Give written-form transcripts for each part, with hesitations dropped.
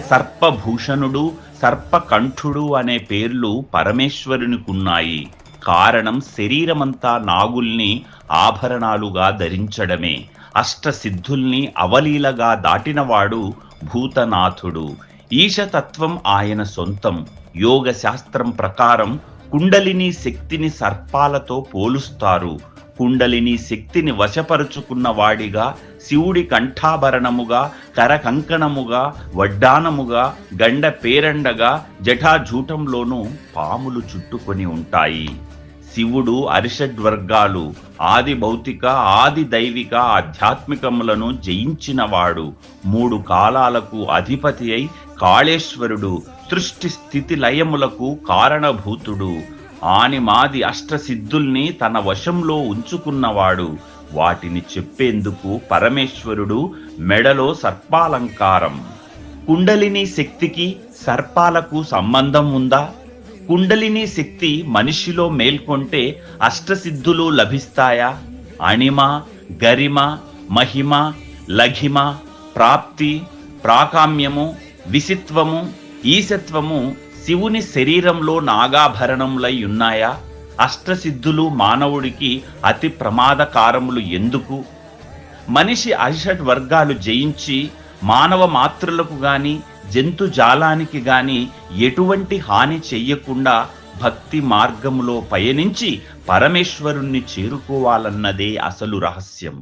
సర్పభూషణుడు, సర్పకంఠుడు అనే పేర్లు పరమేశ్వరునికున్నాయి. కారణం శరీరమంతా నాగుల్ని ఆభరణాలుగా ధరించడమే. అష్టసిద్ధుల్ని అవలీలగా దాటినవాడు భూతనాథుడు. ఈశతత్వం ఆయన సొంతం. యోగ శాస్త్రం ప్రకారం కుండలిని శక్తిని సర్పాలతో పోలుస్తారు. కుండలిని శక్తిని వశపరుచుకున్న వాడిగా శివుడి కంఠాభరణముగా, కరకంకణముగా, వడ్డానముగా, గండ పేరండగా, జటాజూటంలోనూ పాములు చుట్టుకొని ఉంటాయి. శివుడు అరిషడ్వర్గాలు, ఆది భౌతిక, ఆది దైవిక, ఆధ్యాత్మికములను జయించినవాడు. 3 కాలాలకు అధిపతి అయి కాళేశ్వరుడు. సృష్టి స్థితి లయములకు కారణభూతుడు. ఆనిమాది అష్టసిద్ధుల్ని తన వశంలో ఉంచుకున్నవాడు. వాటిని చెప్పేందుకు పరమేశ్వరుడు మెడలో సర్పాలంకారం. కుండలిని శక్తికి సర్పాలకు సంబంధం ఉందా? కుండలిని శక్తి మనిషిలో మేల్కొంటే అష్టసిద్ధులు లభిస్తాయా? అణిమ, గరిమ, మహిమ, లఘిమ, ప్రాప్తి, ప్రాకామ్యము, విసిత్వము, ఈశత్వము శివుని శరీరంలో నాగాభరణములై ఉన్నాయా? అష్టసిద్ధులు మానవుడికి అతి ప్రమాదకారములు ఎందుకు? మనిషి అరిషడ్ వర్గాలు జయించి మానవ మాతృలకు గాని జంతుజాలానికి గాని ఎటువంటి హాని చెయ్యకుండా భక్తి మార్గములో పయనించి పరమేశ్వరుణ్ణి చేరుకోవాలన్నదే అసలు రహస్యం.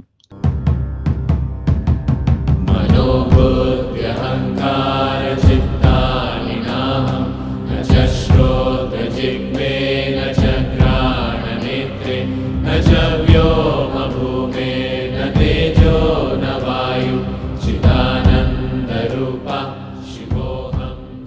శ్రోత్రజిహ్వే న చ ఘ్రాణనేత్రే న చ వ్యోమ